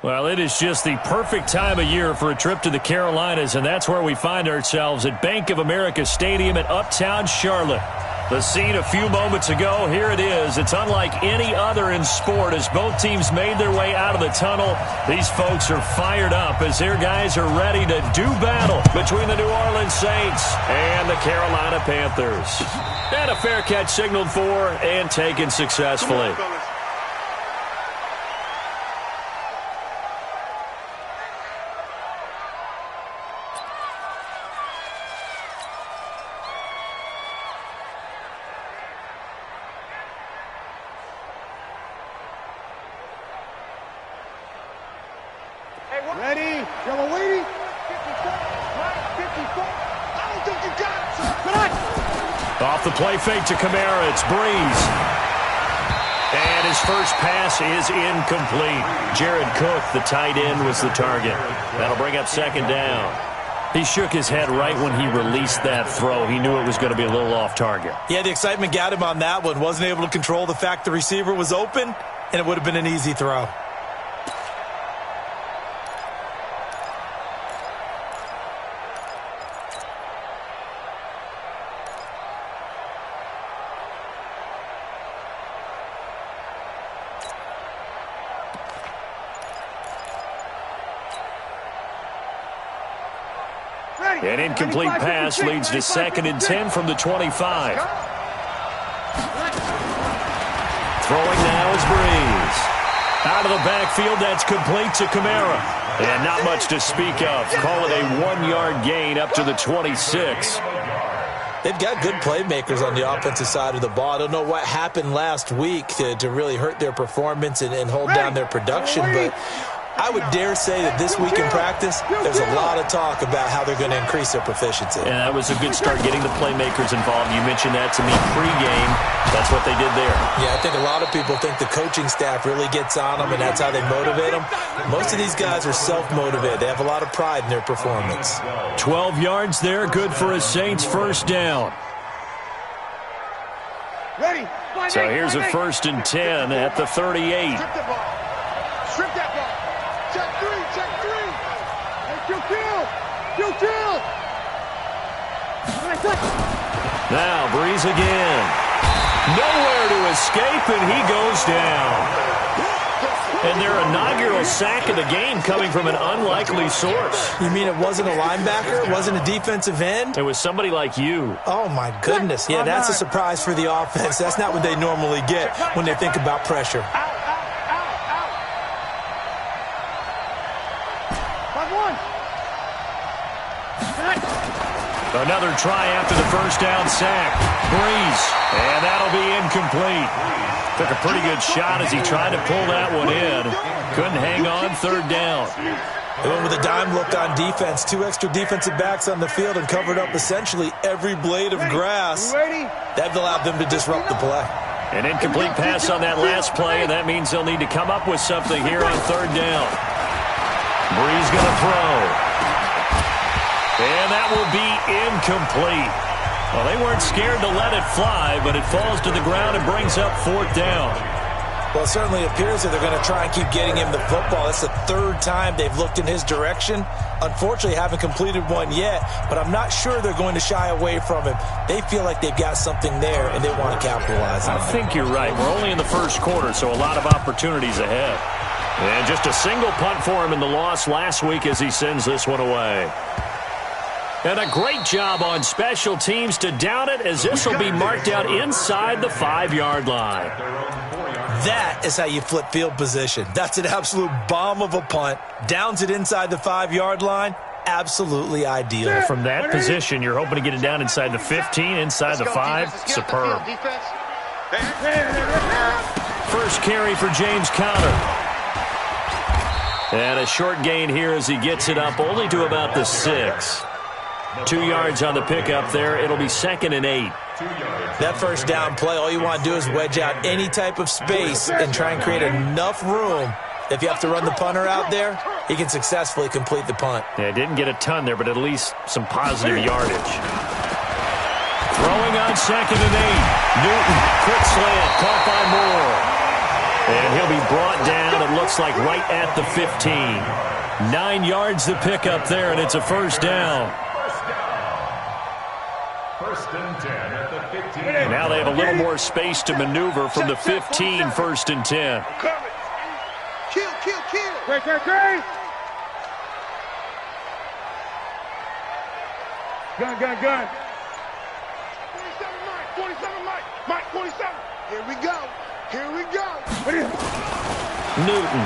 Well, it is just the perfect time of year for a trip to the Carolinas, and that's where we find ourselves at Bank of America Stadium in Uptown Charlotte. The scene a few moments ago, here it is. It's unlike any other in sport as both teams made their way out of the tunnel. These folks are fired up as their guys are ready to do battle between the New Orleans Saints and the Carolina Panthers. And a fair catch signaled for and taken successfully. Ready? Y'all waiting? 54, right, 54. I don't think you got it. Off the play fake to Kamara, it's Breeze. And his first pass is incomplete. Jared Cook, the tight end, was the target. That'll bring up second down. He shook his head right when he released that throw. He knew it was going to be a little off target. Yeah, the excitement got him on that one. Wasn't able to control the fact the receiver was open, and it would have been an easy throw. An incomplete pass leads to 2nd and 10 from the 25. Throwing now is Breeze. Out of the backfield, that's complete to Kamara. And not much to speak of. Call it a 1-yard gain up to the 26. They've got good playmakers on the offensive side of the ball. I don't know what happened last week to really hurt their performance and hold down their production, but I would dare say that this week in practice, there's a lot of talk about how they're going to increase their proficiency. And that was a good start getting the playmakers involved. You mentioned that to me pregame. That's what they did there. Yeah, I think a lot of people think the coaching staff really gets on them, and that's how they motivate them. Most of these guys are self-motivated. They have a lot of pride in their performance. 12 yards there, good for a Saints first down. Ready? So here's a 1st and 10 at the 38. Strip that ball. Check three. Hey, kill. Now Breeze again. Nowhere to escape, and he goes down. And their inaugural sack of the game coming from an unlikely source. You mean it wasn't a linebacker? It wasn't a defensive end? It was somebody like you. Oh, my goodness. Yeah, that's a surprise for the offense. That's not what they normally get when they think about pressure. Another try after the first down sack. Breeze, and that'll be incomplete. Took a pretty good shot as he tried to pull that one in. Couldn't hang on, 3rd down. They went with a dime look on defense. 2 extra defensive backs on the field and covered up essentially every blade of grass. That allowed them to disrupt the play. An incomplete pass on that last play, and that means they'll need to come up with something here on 3rd down. Breeze going to throw. And that will be incomplete. Well, they weren't scared to let it fly, but it falls to the ground and brings up 4th down. Well, it certainly appears that they're going to try and keep getting him the football. That's the 3rd time they've looked in his direction. Unfortunately, haven't completed one yet, but I'm not sure they're going to shy away from him. They feel like they've got something there, and they want to capitalize on it. I think you're right. We're only in the 1st quarter, so a lot of opportunities ahead. And just a single punt for him in the loss last week as he sends this one away. And a great job on special teams to down it, as this will be marked out inside the 5-yard line. That is how you flip field position. That's an absolute bomb of a punt. Downs it inside the 5-yard line. Absolutely ideal. From that position, you're hoping to get it down inside the 15, inside the 5. Superb. First carry for James Conner. And a short gain here as he gets it up only to about the 6. 2 yards on the pickup there. It'll be 2nd and 8. That first down play, all you want to do is wedge out any type of space and try and create enough room. If you have to run the punter out there, he can successfully complete the punt. Yeah, didn't get a ton there, but at least some positive yardage. Throwing on 2nd and 8. Newton, quick slant, caught by Moore. And he'll be brought down, it looks like, right at the 15. 9 yards to pick up there, and it's a first down. First and 10 at the 15. Now they have a little more space to maneuver from the 15, first and 10. Kill. Great. Gun. 27 Mike. Mike, 27. Here we go. Newton.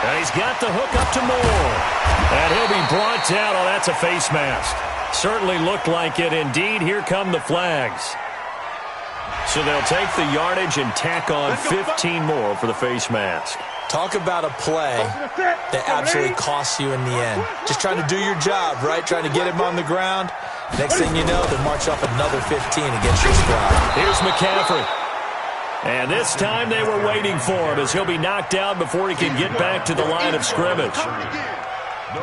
And he's got the hook up to Moore. And he'll be brought down. Oh, that's a face mask. Certainly looked like it. Indeed, here come the flags. So they'll take the yardage and tack on 15 more for the face mask. Talk about a play that absolutely costs you in the end. Just trying to do your job, right? Trying to get him on the ground. Next thing you know, they march off another 15 against your squad. Here's McCaffrey. And this time they were waiting for him as he'll be knocked down before he can get back to the line of scrimmage.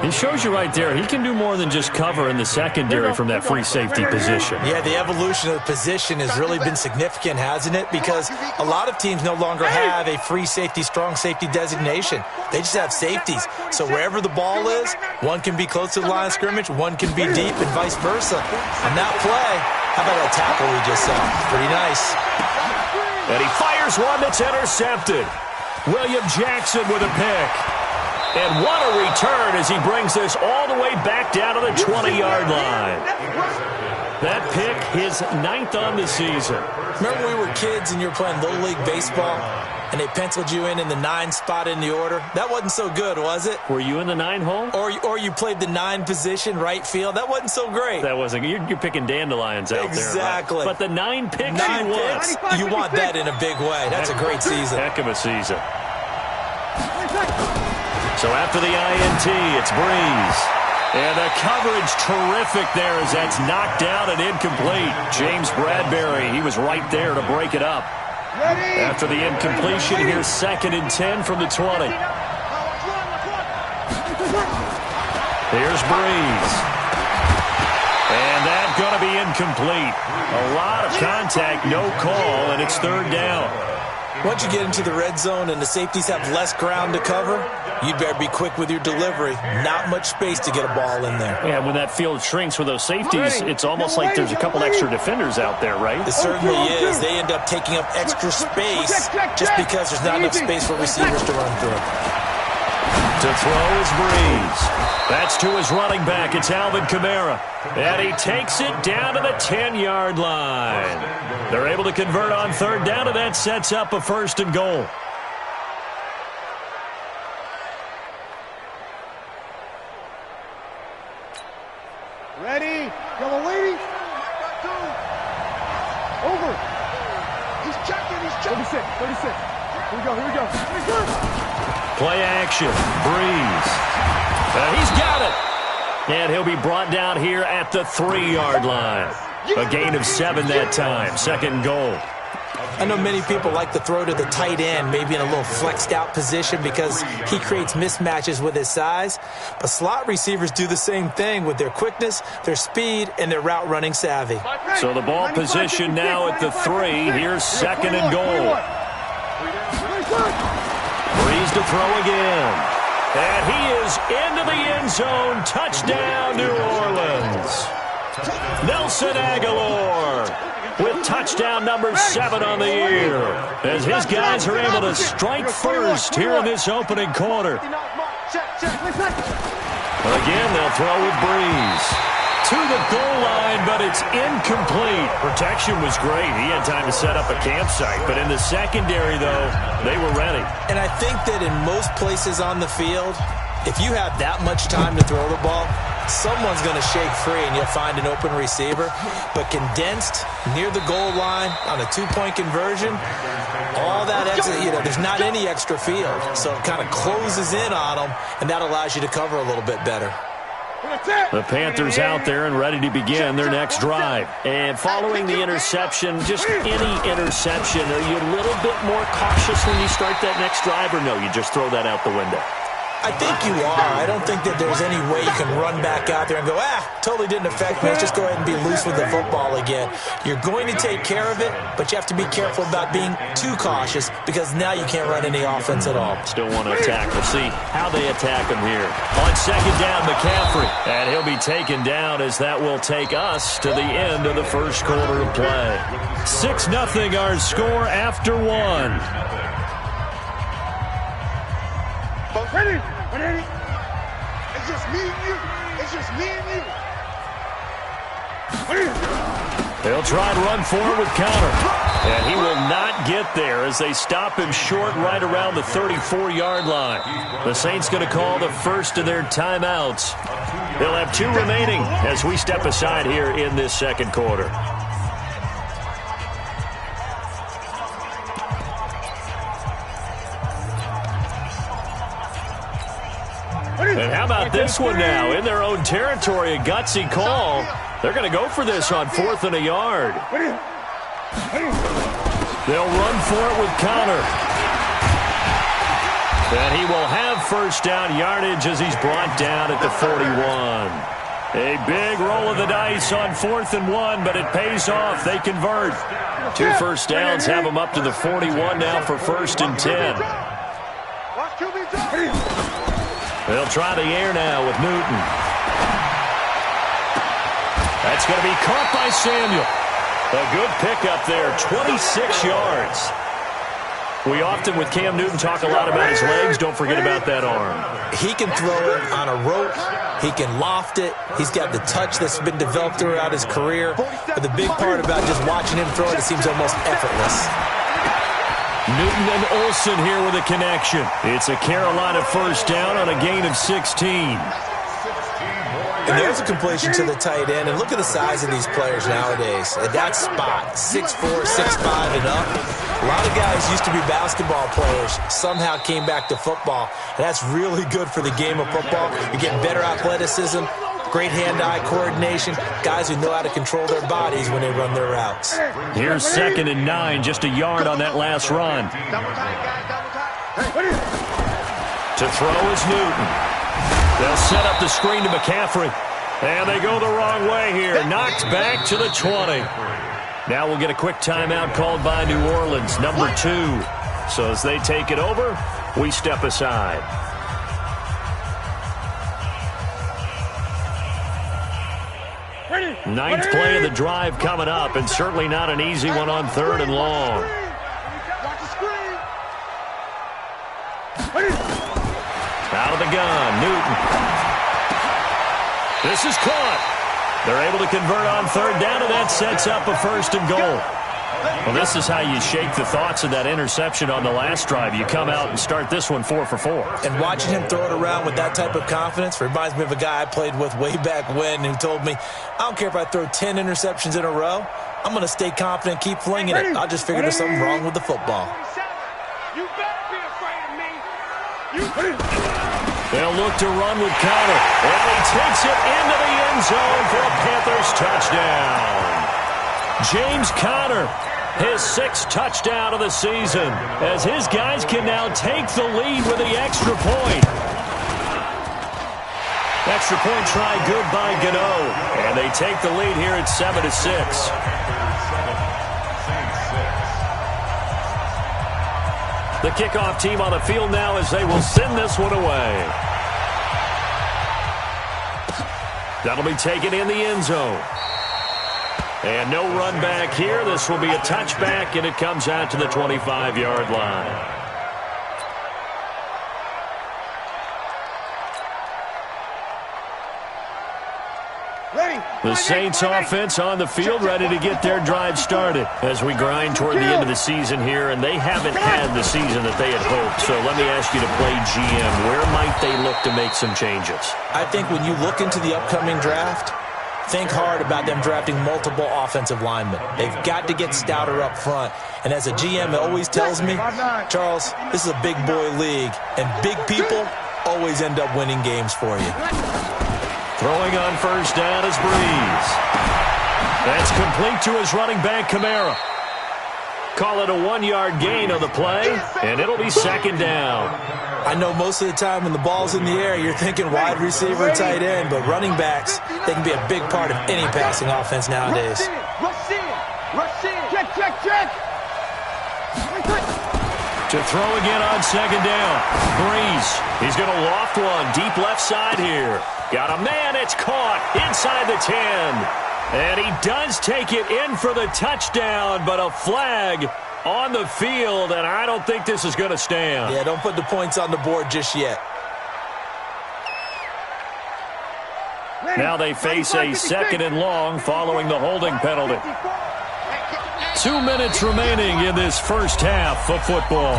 He shows you right there, he can do more than just cover in the secondary from that free safety position. Yeah, the evolution of the position has really been significant, hasn't it? Because a lot of teams no longer have a free safety, strong safety designation. They just have safeties. So wherever the ball is, one can be close to the line of scrimmage, one can be deep, and vice versa. On that play, how about that tackle we just saw? Pretty nice. And he fires one that's intercepted. William Jackson with a pick. And what a return as he brings this all the way back down to the 20-yard line. That pick, his 9th on the season. Remember when we were kids and you were playing Little League Baseball and they penciled you in the 9 spot in the order? That wasn't so good, was it? Were you in the 9 hole? Or you played the 9 position, right field? That wasn't so great. That wasn't. You're picking dandelions out there. Exactly. Right? But the 9 picks 9 picks, you want that in a big way. That's a great season. Heck of a season. So after the INT, it's Breeze. And the coverage terrific there as that's knocked down and incomplete. James Bradbury, he was right there to break it up. After the incompletion, here's 2nd and 10 from the 20. Here's Breeze. And that's going to be incomplete. A lot of contact, no call, and it's 3rd down. Once you get into the red zone and the safeties have less ground to cover, you'd better be quick with your delivery. Not much space to get a ball in there. Yeah, when that field shrinks with those safeties, it's almost like there's a couple extra defenders out there, right? It certainly is. They end up taking up extra space just because there's not enough space for receivers to run through. To throw is Breeze. That's to his running back. It's Alvin Kamara. And he takes it down to the 10-yard line. They're able to convert on 3rd down, and that sets up a 1st and goal. Ready? Yellow lady. Over. He's checking. 36. Here we go. Play action. Breeze. He's got it. And he'll be brought down here at the 3-yard line. A gain of 7 that time. 2nd goal. I know many people like to throw to the tight end, maybe in a little flexed out position because he creates mismatches with his size. But slot receivers do the same thing with their quickness, their speed, and their route running savvy. So the ball position now at the 3. Here's 2nd and goal. Breeze to throw again. And he is into the end zone. Touchdown, New Orleans. Nelson Aguilar with touchdown number 7 on the year. As his guys are able to strike first here in this opening quarter. Again, they'll throw with Breeze. To the goal line, but it's incomplete. Protection was great. He had time to set up a campsite. But in the secondary, though, they were ready. And I think that in most places on the field, if you have that much time to throw the ball, someone's going to shake free and you'll find an open receiver. But condensed near the goal line on a 2-point conversion, all that extra, there's not any extra field. So it kind of closes in on them, and that allows you to cover a little bit better. The Panthers out there and ready to begin their next drive. And following the interception, just any interception, are you a little bit more cautious when you start that next drive, or no, you just throw that out the window? I think you are. I don't think that there's any way you can run back out there and go, totally didn't affect me. Let's just go ahead and be loose with the football again. You're going to take care of it, but you have to be careful about being too cautious because now you can't run any offense at all. Still want to attack. We'll see how they attack him here. On second down, McCaffrey. And he'll be taken down as that will take us to the end of the first quarter of play. 6-0 our score after one. Ready? It's just me and you. It's just me and you. They'll try to run forward with Connor. And he will not get there as they stop him short right around the 34-yard line. The Saints going to call the first of their timeouts. They'll have 2 remaining as we step aside here in this second quarter. And how about this one now? In their own territory, a gutsy call. They're going to go for this on 4th and a yard. They'll run for it with Connor. And he will have first down yardage as he's brought down at the 41. A big roll of the dice on 4th and 1, but it pays off. They convert. 2 first downs have them up to the 41 now for 1st and 10. They'll try the air now with Newton. That's going to be caught by Samuel. A good pickup there, 26 yards. We often, with Cam Newton, talk a lot about his legs. Don't forget about that arm. He can throw it on a rope. He can loft it. He's got the touch that's been developed throughout his career. But the big part about just watching him throw it seems almost effortless. Newton and Olsen here with a connection. It's a Carolina first down on a gain of 16. And there's a completion to the tight end. And look at the size of these players nowadays. At that spot, 6'4", 6'5", and up. A lot of guys used to be basketball players, somehow came back to football. And that's really good for the game of football. You're getting better athleticism, great hand-eye coordination, guys who know how to control their bodies when they run their routes. Here's 2nd and 9, just a yard on that last run. To throw is Newton. They'll set up the screen to McCaffrey. And they go the wrong way here. Knocked back to the 20. Now we'll get a quick timeout called by New Orleans, number 2. So as they take it over, we step aside. Ninth play of the drive coming up, and certainly not an easy one on 3rd and long. Out of the gun, Newton. This is caught. They're able to convert on 3rd down, and that sets up a 1st and goal. Well, this is how you shake the thoughts of that interception on the last drive. You come out and start this one 4 for 4. And watching him throw it around with that type of confidence reminds me of a guy I played with way back when who told me, I don't care if I throw 10 interceptions in a row. I'm going to stay confident, keep flinging it. I'll just figure there's something wrong with the football. You better be afraid of me. They'll look to run with Connor. And he takes it into the end zone for a Panthers touchdown. James Conner, his 6th touchdown of the season, as his guys can now take the lead with the extra point. Extra point try good by Gano, and they take the lead here at 7-6. The kickoff team on the field now as they will send this one away. That'll be taken in the end zone. And no run back here. This will be a touchback, and it comes out to the 25-yard line. The Saints offense on the field ready to get their drive started as we grind toward the end of the season here, and they haven't had the season that they had hoped. So let me ask you to play GM. Where might they look to make some changes? I think when you look into the upcoming draft, think hard about them drafting multiple offensive linemen. They've got to get stouter up front. And as a GM, it always tells me, Charles, this is a big boy league, and big people always end up winning games for you. Throwing on first down is Breeze. That's complete to his running back, Kamara. Call it a 1-yard gain on the play, and it'll be second down. I know most of the time when the ball's in the air, you're thinking wide receiver, tight end, but running backs, they can be a big part of any passing offense nowadays. Rush in. Rush in. Check. To throw again on second down. Breeze. He's going to loft one deep left side here. Got a man. It's caught inside the 10. And he does take it in for the touchdown, but a flag on the field, and I don't think this is going to stand. Yeah, don't put the points on the board just yet. Now they face a second and long following the holding penalty. 2 minutes remaining in this first half of football.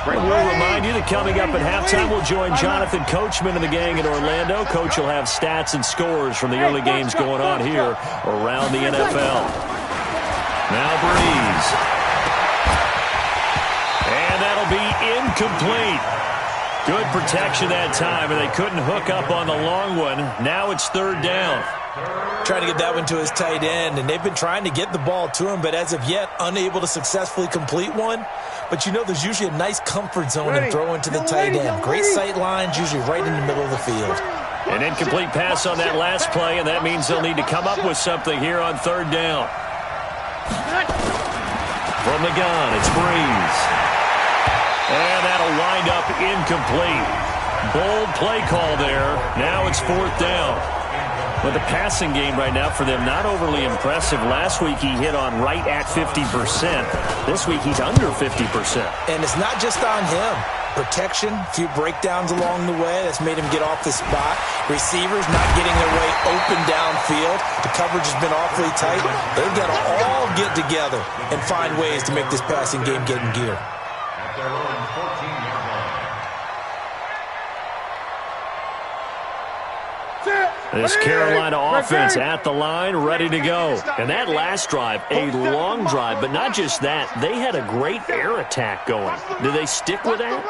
We'll remind you that coming up at halftime, we'll join Jonathan Coachman and the gang in Orlando. Coach will have stats and scores from the early games going on here around the NFL. Now Breeze. And that'll be incomplete. Good protection that time, and they couldn't hook up on the long one. Now it's third down. Trying to get that one to his tight end, and they've been trying to get the ball to him, but as of yet, unable to successfully complete one. But you know there's usually a nice comfort zone in throwing to the tight end. Great sight lines, usually right in the middle of the field. An incomplete pass on that last play, and that means they'll need to come up with something here on third down. From the gun, it's Breeze. And that'll wind up incomplete. Bold play call there. Now it's fourth down. But the passing game right now for them, not overly impressive. Last week he hit on right at 50%. This week he's under 50%. And it's not just on him. Protection, a few breakdowns along the way. That's made him get off the spot. Receivers not getting their way open downfield. The coverage has been awfully tight. They've got to all get together and find ways to make this passing game get in gear. This Carolina offense at the line, ready to go. And that last drive, a long drive, but not just that. They had a great air attack going. Do they stick with that?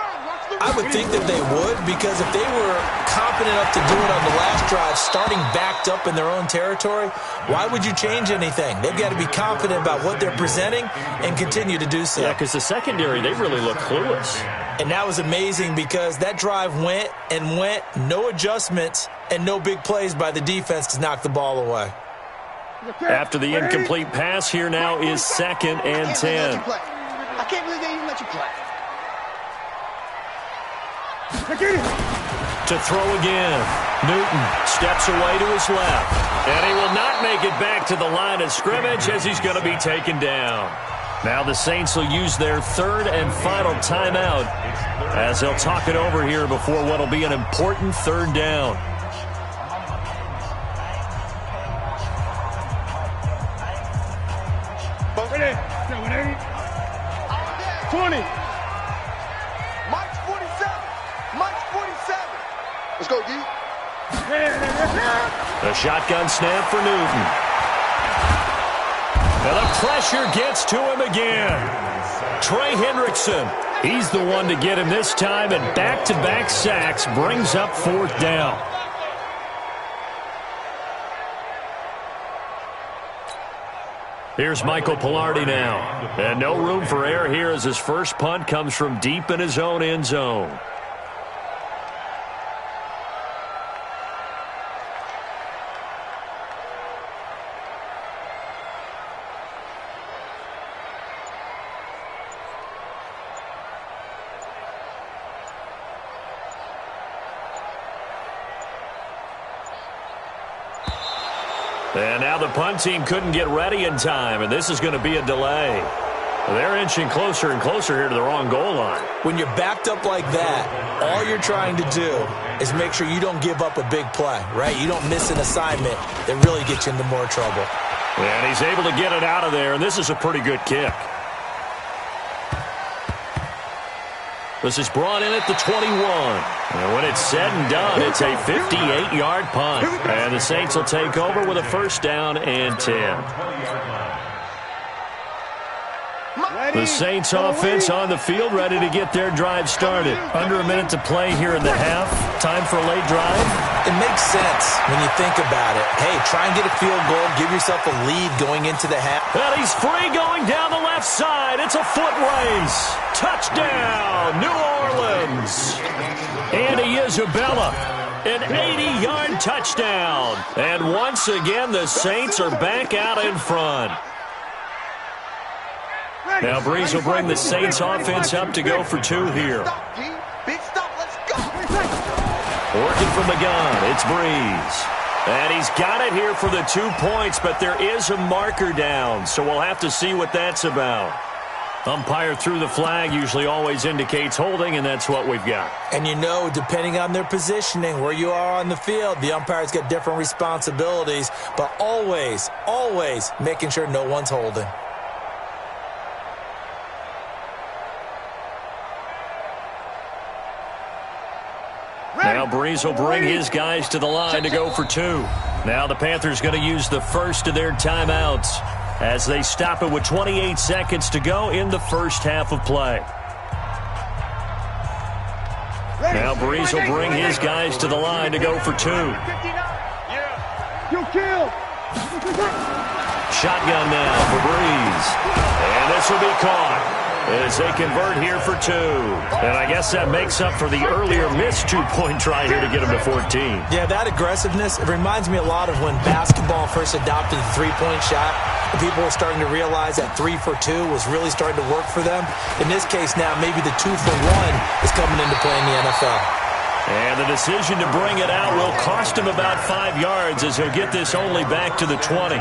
I would think that they would, because if they were confident enough to do it on the last drive, starting backed up in their own territory, why would you change anything? They've got to be confident about what they're presenting and continue to do so. Yeah, because the secondary, they really look clueless. And that was amazing because that drive went and went, no adjustments, and no big plays by the defense to knock the ball away. After the incomplete pass, here now is second and 10. I can't believe they even let you play. To throw again. Newton steps away to his left. And he will not make it back to the line of scrimmage as he's going to be taken down. Now the Saints will use their third and final timeout as they'll talk it over here before what will be an important third down. Mike's 47. Mike's 47. Let's go, D. The shotgun snap for Newton. And the pressure gets to him again. Trey Hendrickson, he's the one to get him this time, and back-to-back sacks brings up fourth down. Here's Michael Pilardi now. And no room for error here as his first punt comes from deep in his own end zone. And now the punt team couldn't get ready in time, and this is going to be a delay. They're inching closer and closer here to the wrong goal line. When you're backed up like that, all you're trying to do is make sure you don't give up a big play, right? You don't miss an assignment that really gets you into more trouble. And he's able to get it out of there, and this is a pretty good kick. This is brought in at the 21. And when it's said and done, it's a 58-yard punt. And the Saints will take over with a first down and 10. The Saints offense on the field, ready to get their drive started. Under a minute to play here in the half. Time for a late drive. It makes sense when you think about it. Hey, try and get a field goal. Give yourself a lead going into the half. And he's free going down the left side. It's a foot race. Touchdown, New Orleans. Andy Isabella, an 80-yard touchdown. And once again, the Saints are back out in front. Now Breeze will bring the Saints offense up to go for two here. Big stop, let's go. Working from the gun, it's Breeze. And he's got it here for the 2 points, but there is a marker down, so we'll have to see what that's about. Umpire threw the flag, usually always indicates holding, and that's what we've got. And you know, depending on their positioning, where you are on the field, the umpire's got different responsibilities, but always, always making sure no one's holding. Now Breeze will bring his guys to the line to go for two. Now the Panthers going to use the first of their timeouts as they stop it with 28 seconds to go in the first half of play. Now Breeze will bring his guys to the line to go for two. Shotgun now for Breeze. And this will be caught as they convert here for two. And I guess that makes up for the earlier missed two-point try here to get them to 14. Yeah, that aggressiveness, it reminds me a lot of when basketball first adopted the three-point shot. People were starting to realize that 3 for 2 was really starting to work for them. In this case now, maybe the 2 for 1 is coming into play in the NFL. And the decision to bring it out will cost him about 5 yards as he'll get this only back to the 20.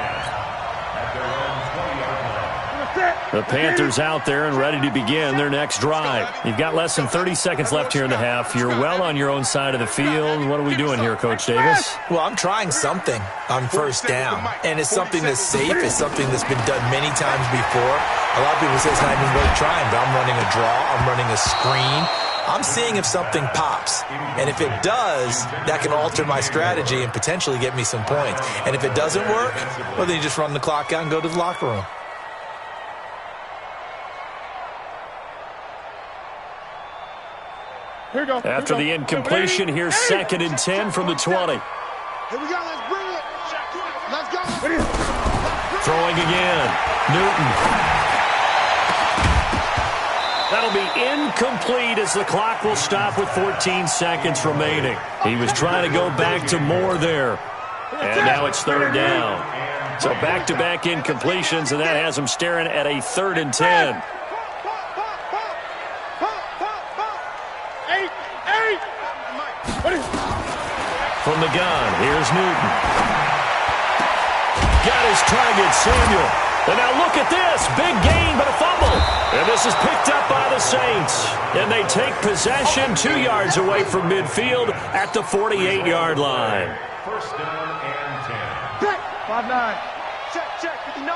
The Panthers out there and ready to begin their next drive. You've got less than 30 seconds left here in the half. You're well on your own side of the field. What are we doing here, Coach Davis? Well, I'm trying something on first down, and it's something that's safe. It's something that's been done many times before. A lot of people say it's not even worth trying, but I'm running a draw. I'm running a screen. I'm seeing if something pops, and if it does, that can alter my strategy and potentially get me some points. And if it doesn't work, well, then you just run the clock out and go to the locker room. After the incompletion, here's 2nd and 10 from the 20. Here we go, let's bring it. Let's go. Throwing again. Newton. That'll be incomplete as the clock will stop with 14 seconds remaining. He was trying to go back to more there. And now it's 3rd down. So back-to-back incompletions, and that has him staring at a 3rd and 10. From the gun, here's Newton. Got his target, Samuel. And now look at this. Big gain, but a fumble. And this is picked up by the Saints. And they take possession 2 yards away from midfield at the 48-yard line. First down and 10. 5-9. Check, 59.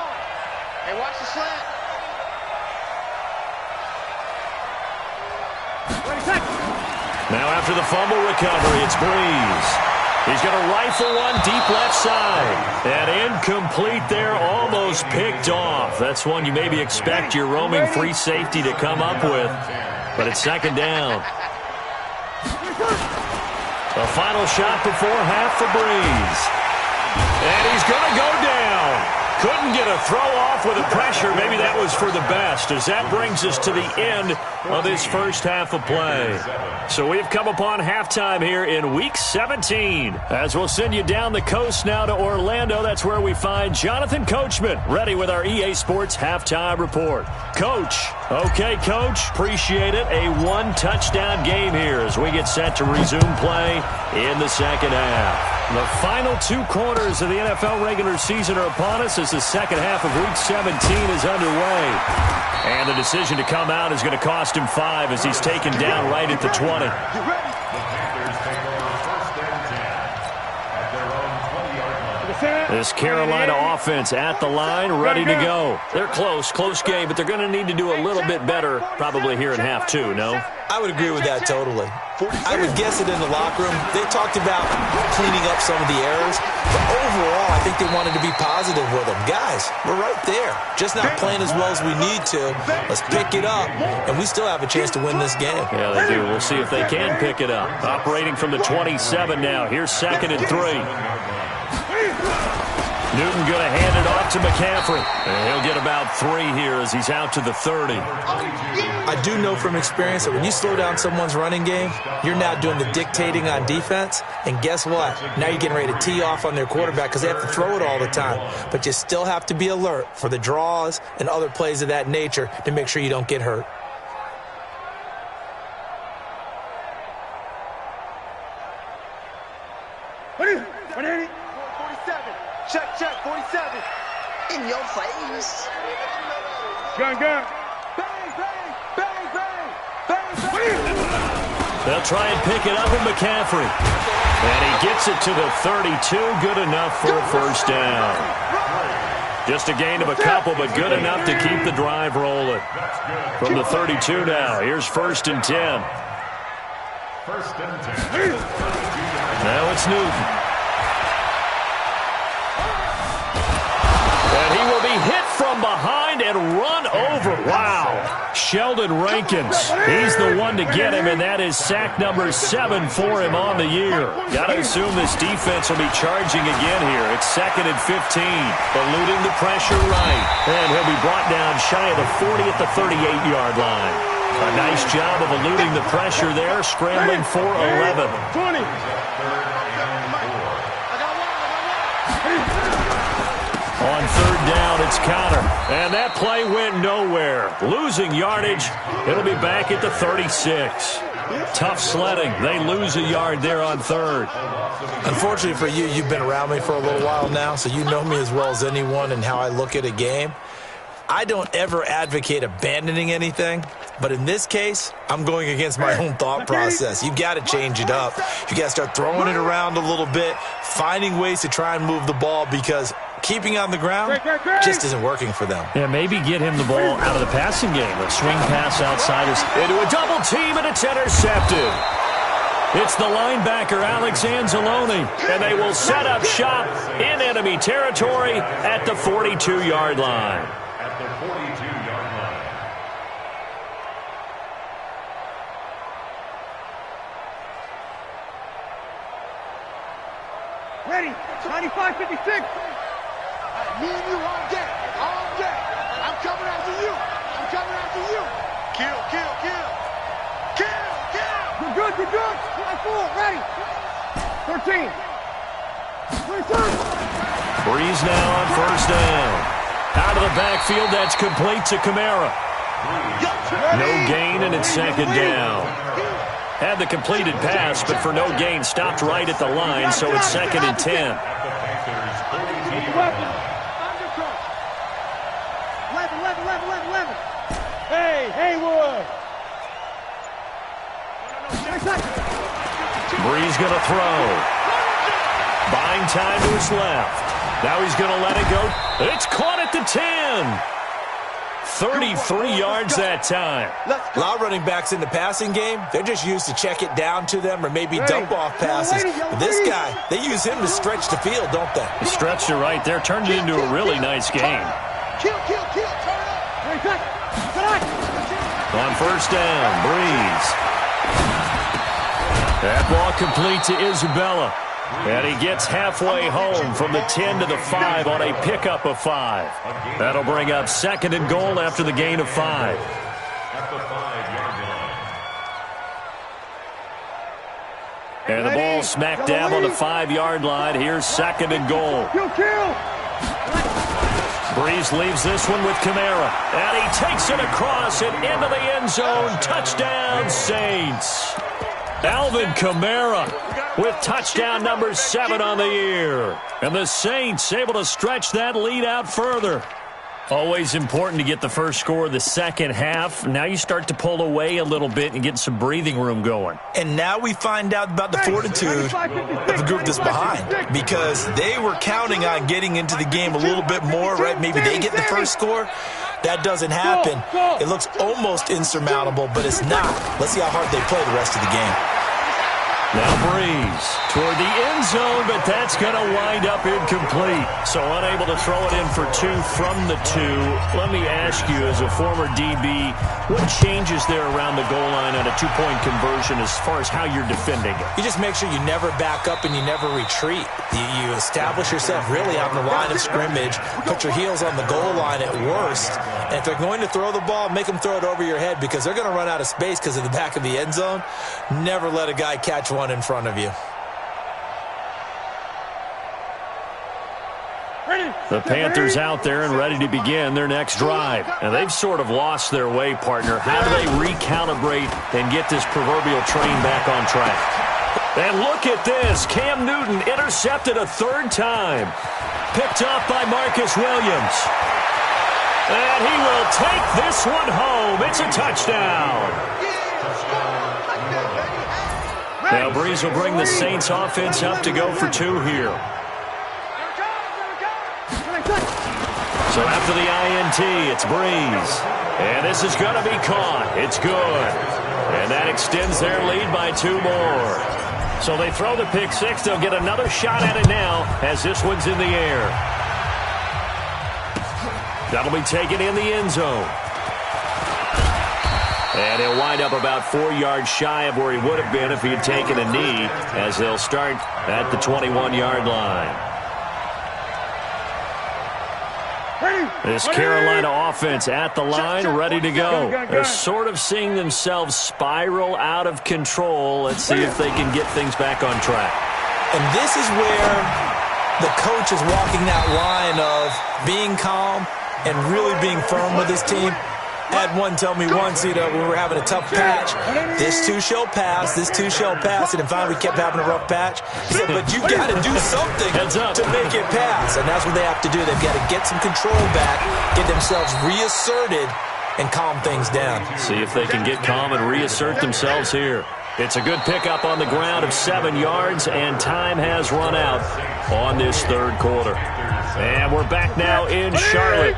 Hey, watch the slant. Now after the fumble recovery, it's Breeze. He's going to rifle one deep left side. And incomplete there, almost picked off. That's one you maybe expect your roaming free safety to come up with. But it's 2nd down. The final shot before half for Breeze. And he's going to go down. Couldn't get a throw off with the pressure. Maybe that was for the best, as that brings us to the end of this first half of play. So we've come upon halftime here in Week 17. As we'll send you down the coast now to Orlando, that's where we find Jonathan Coachman, ready with our EA Sports Halftime Report. Coach. Okay, Coach. Appreciate it. A 1-touchdown game here as we get set to resume play in the second half. The final 2 quarters of the NFL regular season are upon us as the second half of Week 17 is underway. And the decision to come out is going to cost him 5 as he's taken down right at the 20. The Panthers take over first and 10 at their own 20-yard line. This Carolina offense at the line, ready to go. They're close game, but they're going to need to do a little bit better probably here in half 2, no? I would agree with that totally. I would guess it in the locker room. They talked about cleaning up some of the errors, but overall, I think they wanted to be positive with them. Guys, we're right there. Just not playing as well as we need to. Let's pick it up, and we still have a chance to win this game. Yeah, they do. We'll see if they can pick it up. Operating from the 27 now. Here's 2nd and 3. Newton going to hand it off to McCaffrey. And he'll get about 3 here as he's out to the 30. I do know from experience that when you slow down someone's running game, you're now doing the dictating on defense. And guess what? Now you're getting ready to tee off on their quarterback because they have to throw it all the time. But you still have to be alert for the draws and other plays of that nature to make sure you don't get hurt. What is it? 47. Check, 47. In your face. Gun. Bang, bang, bang, bang, bang, bang. They'll try and pick it up with McCaffrey. And he gets it to the 32. Good enough for a first down. Just a gain of a couple, but good enough to keep the drive rolling. From the 32 now, here's 1st and 10. 1st and 10. Now it's Newton. And he will be hit from behind and run over. Wow. Sheldon Rankins. He's the one to get him, and that is sack number 7 for him on the year. Got to assume this defense will be charging again here. It's 2nd and 15. Eluding the pressure right. And he'll be brought down shy of the 40 at the 38-yard line. A nice job of eluding the pressure there, scrambling for 11. 20. On 3rd down, it's Connor. And that play went nowhere. Losing yardage. It'll be back at the 36. Tough sledding. They lose a yard there on 3rd. Unfortunately for you, you've been around me for a little while now, so you know me as well as anyone and how I look at a game. I don't ever advocate abandoning anything, but in this case, I'm going against my own thought process. You've got to change it up. You got to start throwing it around a little bit, finding ways to try and move the ball because keeping on the ground just isn't working for them. Yeah, maybe get him the ball out of the passing game. A swing pass outside into a double team, and it's intercepted. It's the linebacker, Alex Anzalone, and they will set up shop in enemy territory at the 42-yard line. At the 42-yard line. Ready. 95-56. Me and you all day. All day. I'm coming after you. I'm coming after you. Kill. You're good. 24. Ready. 13. 22. Breeze now on 1st down. Out of the backfield, that's complete to Kamara. No gain, and it's 2nd down. Had the completed pass, but for no gain, stopped right at the line, so it's 2nd and 10. 11. Hey, Haywood. Breeze going to throw. Buying time to his left. Now he's going to let it go. It's caught at the 10. 33 yards that time. A lot of running backs in the passing game, they're just used to check it down to them or maybe dump off passes. But this guy, they use him to stretch the field, don't they? He stretched it right there, turned it into a really nice game. Kill. Turn up. On 1st down, Breeze. That ball complete to Isabella. And he gets halfway home from the 10 to the 5 on a pickup of 5. That'll bring up 2nd and goal after the gain of 5. At the 5-yard line. And the ball smack dab on the 5-yard line. Here's 2nd and goal. Kill. Breeze leaves this one with Kamara. And he takes it across and into the end zone. Touchdown, Saints. Alvin Kamara with touchdown number 7 on the year. And the Saints able to stretch that lead out further. Always important to get the first score of the second half. Now you start to pull away a little bit and get some breathing room going. And now we find out about the fortitude of the group that's behind, because they were counting on getting into the game a little bit more, right? Maybe they get the first score. that doesn't happen, it looks almost insurmountable, but it's not. Let's see how hard they play the rest of the game. Now Breeze toward the end zone, but that's going to wind up incomplete. So unable to throw it in for 2 from the 2. Let me ask you, as a former DB, what changes there around the goal line on a 2-point conversion as far as how you're defending it? You just make sure you never back up and you never retreat. You establish yourself really on the line of scrimmage, put your heels on the goal line at worst, and if they're going to throw the ball, make them throw it over your head because they're going to run out of space because of the back of the end zone. Never let a guy catch one in front of you. The Panthers out there and ready to begin their next drive. And they've sort of lost their way, partner. How do they recalibrate and get this proverbial train back on track? And look at this. Cam Newton intercepted a 3rd time. Picked off by Marcus Williams. And he will take this one home. It's a touchdown. Now Breeze will bring the Saints offense up to go for 2 here. So after the INT, it's Breeze. And this is going to be caught. It's good. And that extends their lead by 2 more. So they throw the pick 6. They'll get another shot at it now as this one's in the air. That'll be taken in the end zone. And he'll wind up about 4 yards shy of where he would have been if he had taken a knee, as they'll start at the 21-yard line. This Carolina offense at the line, ready to go. They're sort of seeing themselves spiral out of control. Let's see if they can get things back on track. And this is where the coach is walking that line of being calm and really being firm with his team. Had one tell me once, we were having a tough patch. This too shall pass. This too shall pass. And finally we kept having a rough patch. He said, but you got to do something to make it pass. And that's what they have to do. They've got to get some control back, get themselves reasserted, and calm things down. See if they can get calm and reassert themselves here. It's a good pickup on the ground of 7 yards, and time has run out on this 3rd quarter. And we're back now in Charlotte.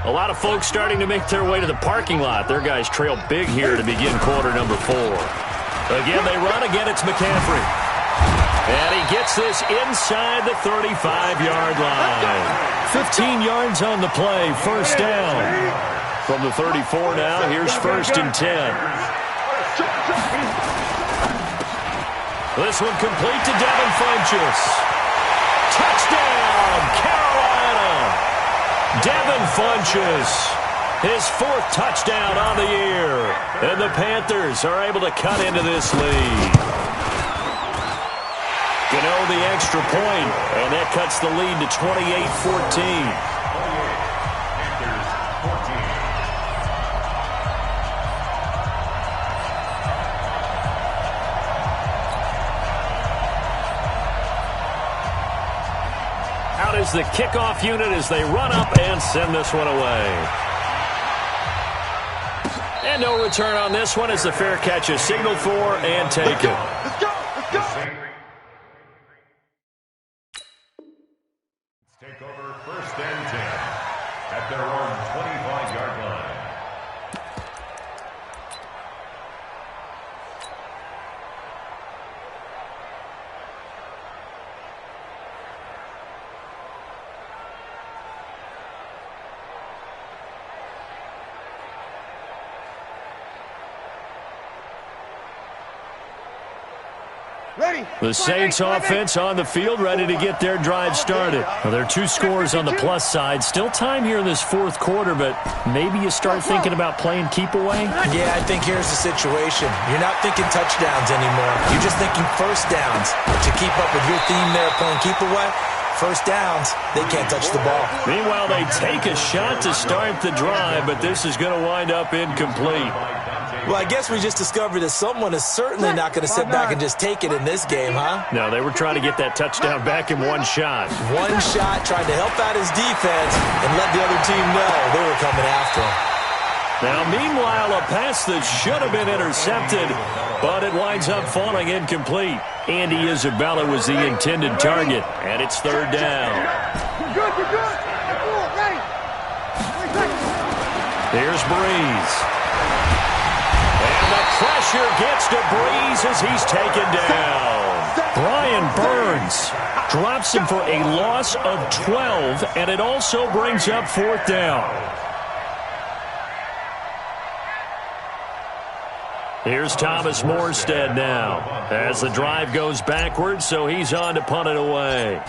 A lot of folks starting to make their way to the parking lot. Their guys trail big here to begin quarter number 4. Again, they run. Again, it's McCaffrey. And he gets this inside the 35-yard line. 15 yards on the play. First down. From the 34 now, here's 1st and 10. This one complete to Devin Funchess. Touchdown, Carolina! Devin Funchess, his 4th touchdown on the year. And the Panthers are able to cut into this lead. Gano the extra point, and that cuts the lead to 28-14. Is the kickoff unit as they run up and send this one away. And no return on this one as the fair catch is signaled for and taken. Let's go! Let's go! Take over 1st and 10 at their own 25-yard line. The Saints offense on the field, ready to get their drive started. Well, there are 2 scores on the plus side. Still time here in this 4th quarter, but maybe you start thinking about playing keep away? Yeah, I think here's the situation. You're not thinking touchdowns anymore. You're just thinking 1st downs. To keep up with your theme there, playing keep away, 1st downs, they can't touch the ball. Meanwhile, they take a shot to start the drive, but this is going to wind up incomplete. Well, I guess we just discovered that someone is certainly not going to sit back and just take it in this game, huh? No, they were trying to get that touchdown back in 1 shot. 1 shot, trying to help out his defense and let the other team know they were coming after him. Now, meanwhile, a pass that should have been intercepted, but it winds up falling incomplete. Andy Isabella was the intended target, and it's 3rd down. You're good, you're good. Ready. Here's Breeze. And the pressure gets to Breeze as he's taken down. Brian Burns drops him for a loss of 12, and it also brings up 4th down. Here's Thomas Morstead now as the drive goes backwards, so he's on to punt it away.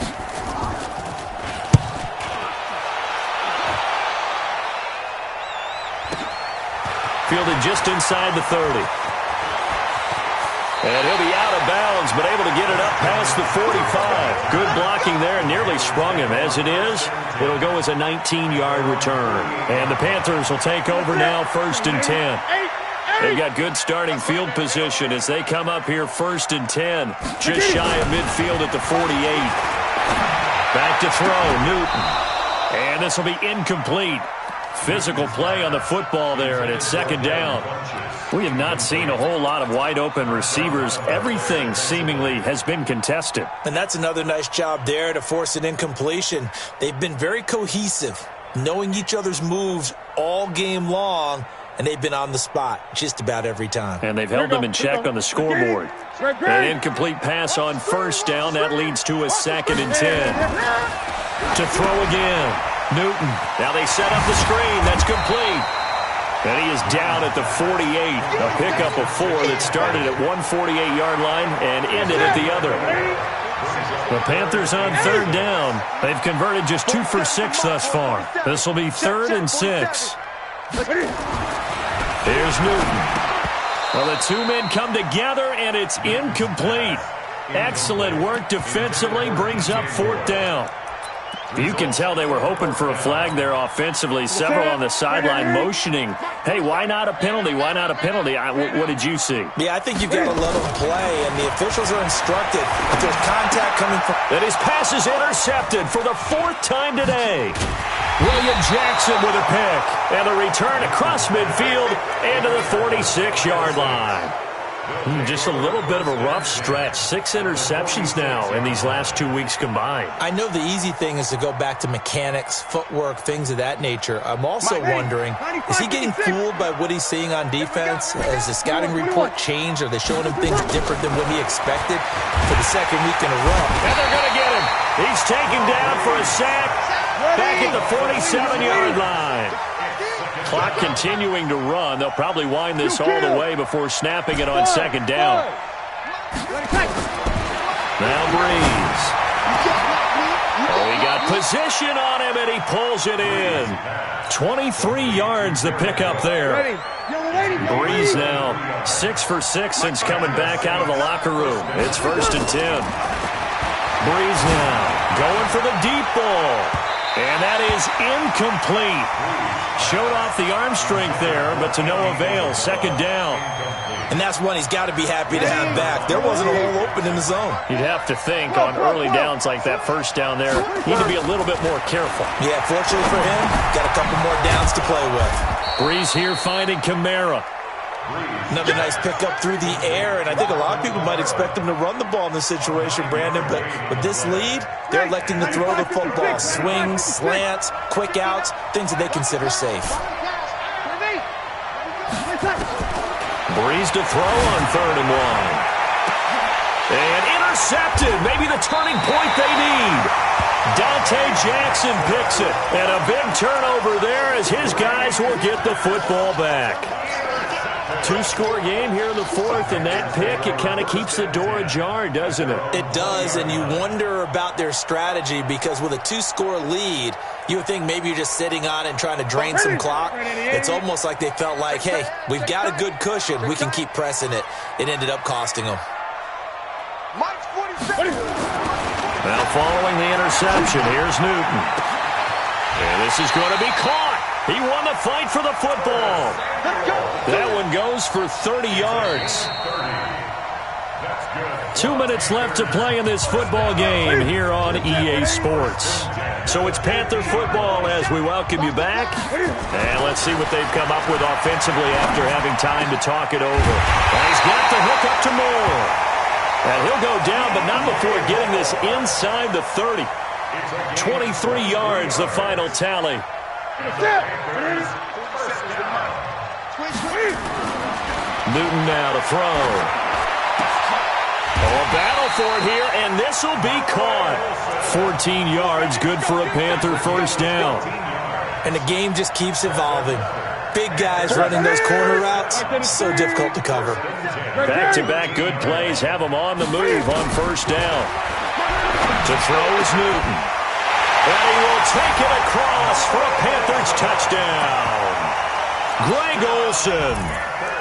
Fielded just inside the 30. And he'll be out of bounds, but able to get it up past the 45. Good blocking there, nearly sprung him. As it is, it'll go as a 19-yard return. And the Panthers will take over now, 1st and 10. They've got good starting field position as they come up here 1st and 10. Just shy of midfield at the 48. Back to throw, Newton. And this will be incomplete. Physical play on the football there, and it's 2nd down. We have not seen a whole lot of wide-open receivers. Everything seemingly has been contested. And that's another nice job there to force an incompletion. They've been very cohesive, knowing each other's moves all game long, and they've been on the spot just about every time. And they've held them in check on the scoreboard. An incomplete pass on 1st down. That leads to a 2nd and 10. To throw again. Newton. Now they set up the screen. That's complete. And he is down at the 48. A pickup of 4 that started at 148-yard line and ended at the other. The Panthers on 3rd down. They've converted just 2 for 6 thus far. This will be 3rd and 6. Here's Newton. Well, the two men come together, and it's incomplete. Excellent work defensively. Brings up 4th down. You can tell they were hoping for a flag there offensively. Several on the sideline motioning. Hey, why not a penalty? Why not a penalty? What did you see? Yeah, I think you've got to let them play, and the officials are instructed if there's contact coming from... And his pass is intercepted for the 4th time today. William Jackson with a pick. And the return across midfield and to the 46-yard line. Just a little bit of a rough stretch. 6 interceptions now in these last 2 weeks combined. I know the easy thing is to go back to mechanics, footwork, things of that nature. I'm also wondering, is he getting fooled by what he's seeing on defense? Has the scouting report changed? Are they showing him things different than what he expected for the 2nd week in a row? And they're going to get him. He's taken down for a sack back at the 47-yard line. Clock continuing to run. They'll probably wind this all the way before snapping it on 2nd down. Now Breeze. Oh, he got position on him, and he pulls it in. 23 yards the pickup there. Breeze now 6 for 6 since coming back out of the locker room. It's 1st and 10. Breeze now going for the deep ball. And that is incomplete. Showed off the arm strength there, but to no avail. 2nd down. And that's one he's got to be happy to have back. There wasn't a hole open in the zone. You'd have to think on early downs like that 1st down there, need to be a little bit more careful. Yeah, fortunately for him, got a couple more downs to play with. Breeze here finding Kamara. Another nice pickup through the air, and I think a lot of people might expect him to run the ball in this situation, Brandon, but with this lead, they're electing to throw the football. Swings, slants, quick outs, things that they consider safe. Breeze to throw on 3rd and 1. And intercepted, maybe the turning point they need. Dante Jackson picks it, and a big turnover there as his guys will get the football back. 2-score game here in the 4th, and that pick, it kind of keeps the door ajar, doesn't it? It does, and you wonder about their strategy because with a 2-score lead, you would think maybe you're just sitting on it and trying to drain some clock. It's almost like they felt like, hey, we've got a good cushion. We can keep pressing it. It ended up costing them. Now following the interception, here's Newton. And this is going to be caught. He won the fight for the football. That one goes for 30 yards. 2 minutes left to play in this football game here on EA Sports. So it's Panther football as we welcome you back. And let's see what they've come up with offensively after having time to talk it over. And he's got the hook up to Moore. And he'll go down, but not before getting this inside the 30. 23 yards, the final tally. Newton now to throw. Oh, a battle for it here, and this will be caught. 14 yards, good for a Panther first down. And the game just keeps evolving. Big guys running those corner routes, so difficult to cover. Back-to-back good plays have them on the move on first down. To throw is Newton. And he will take it across for a Panthers touchdown. Greg Olsen,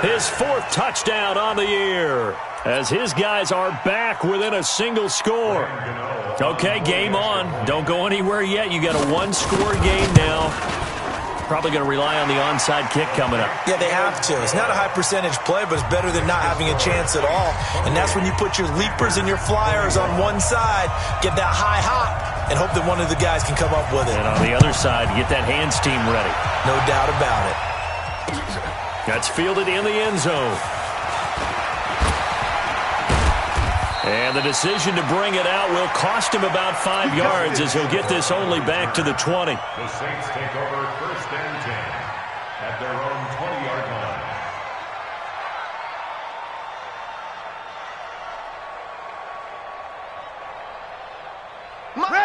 his 4th touchdown on the year, as his guys are back within a single score. Okay, game on. Don't go anywhere yet. You got a 1-score game now. Probably going to rely on the onside kick coming up. Yeah, they have to. It's not a high percentage play, but it's better than not having a chance at all. And that's when you put your leapers and your flyers on one side, get that high hop, and hope that one of the guys can come up with it. And on the other side, get that hands team ready. No doubt about it. That's fielded in the end zone. And the decision to bring it out will cost him about 5 yards as he'll get this only back to the 20. The Saints take over 1st and 10 at their own 20-yard line.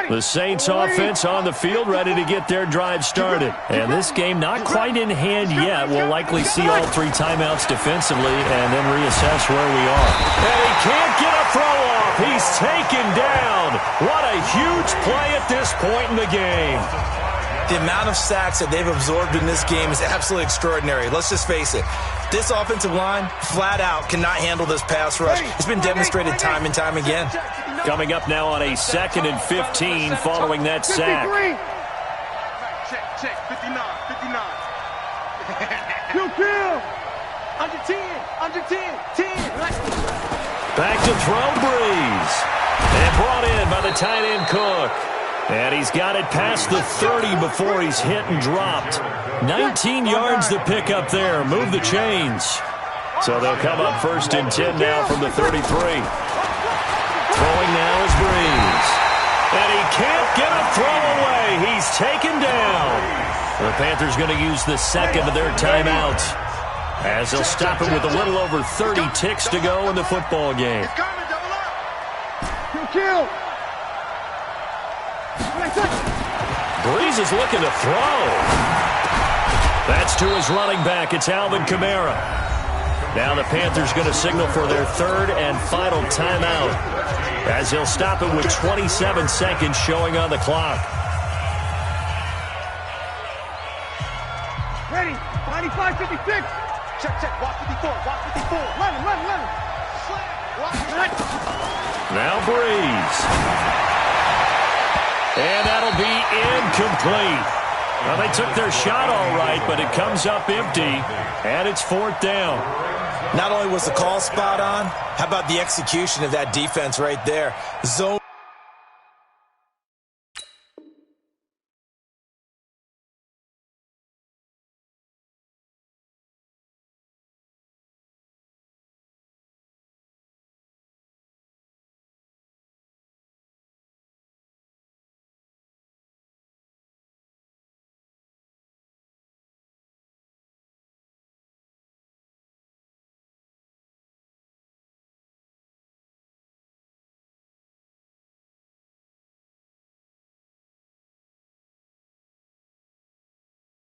The Saints offense on the field, ready to get their drive started. And this game not quite in hand yet. We'll likely see all 3 timeouts defensively and then reassess where we are. And he can't get a throw off. He's taken down. What a huge play at this point in the game. The amount of sacks that they've absorbed in this game is absolutely extraordinary. Let's just face it. This offensive line, flat out, cannot handle this pass rush. It's been demonstrated time and time again. Coming up now on a 2nd and 15 following that sack. Check, 59. Kill. Under 10, 10. Back to throw, Breeze. And brought in by the tight end Cook. And he's got it past the 30 before he's hit and dropped. 19 yards to pick up there. Move the chains. So they'll come up 1st and 10 now from the 33. Throwing now is Breeze. And he can't get a throw away. He's taken down. The Panthers going to use the 2nd of their timeouts, as they'll stop it with a little over 30 ticks to go in the football game. Kill. Breeze is looking to throw. That's to his running back. It's Alvin Kamara. Now the Panthers going to signal for their 3rd and final timeout, as he'll stop it with 27 seconds showing on the clock. Ready, 95, 56. Check, walk 54. Let him. Now Breeze. And that'll be incomplete. Well, they took their shot all right, but it comes up empty, and it's 4th down. Not only was the call spot on, how about the execution of that defense right there? Zone.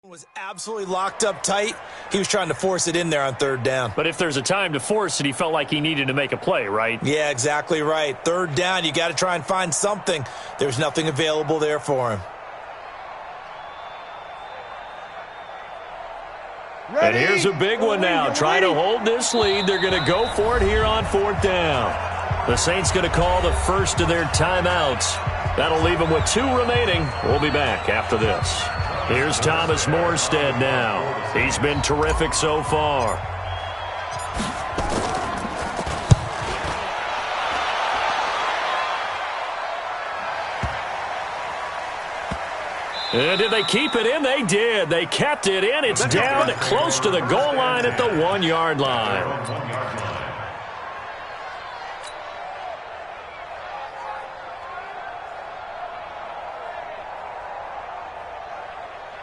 Was absolutely locked up tight. He was trying to force it in there on 3rd down. But if there's a time to force it, he felt like he needed to make a play, right? Yeah, exactly right. 3rd down, you got to try and find something. There's nothing available there for him. And here's a big one now. Trying to hold this lead. They're going to go for it here on 4th down. The Saints going to call the 1st of their timeouts. That'll leave them with 2 remaining. We'll be back after this. Here's Thomas Morstead now. He's been terrific so far. And did they keep it in? They did. They kept it in. It's down close to the goal line at the 1-yard line.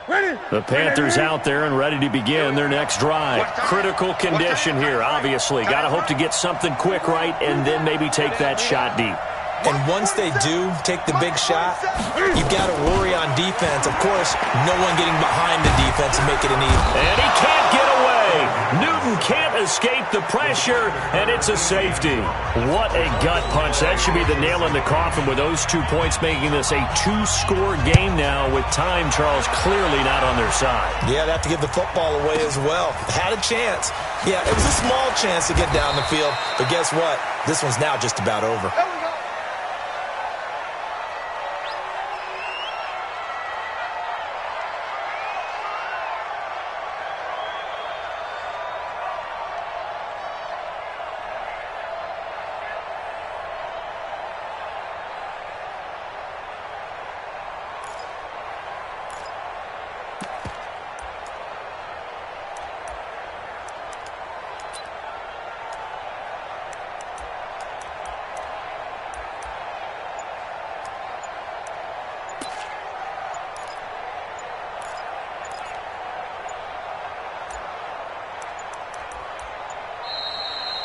The Panthers out there and ready to begin their next drive. Critical condition here, obviously. Got to hope to get something quick right and then maybe take that shot deep. And once they do take the big shot, you've got to worry on defense. Of course, no one getting behind the defense and make it an even. And he can't get away. Newton can't escape the pressure, and it's a safety. What a gut punch. That should be the nail in the coffin with those 2 points, making this a 2-score game now with time, Charles, clearly not on their side. Yeah, they have to give the football away as well. Had a chance. Yeah, it was a small chance to get down the field, but guess what? This one's now just about over.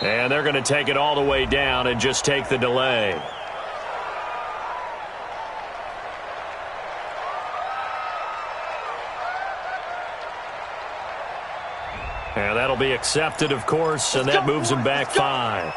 And they're going to take it all the way down and just take the delay. And that'll be accepted, of course, and that moves him back 5.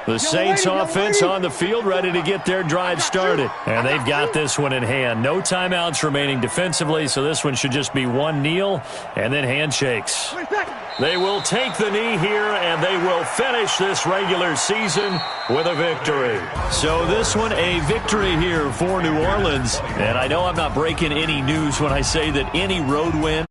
The Saints offense on the field, ready to get their drive started. And they've got this one in hand. No timeouts remaining defensively, so this one should just be one kneel and then handshakes. They will take the knee here, and they will finish this regular season with a victory. So this one, a victory here for New Orleans. And I know I'm not breaking any news when I say that any road win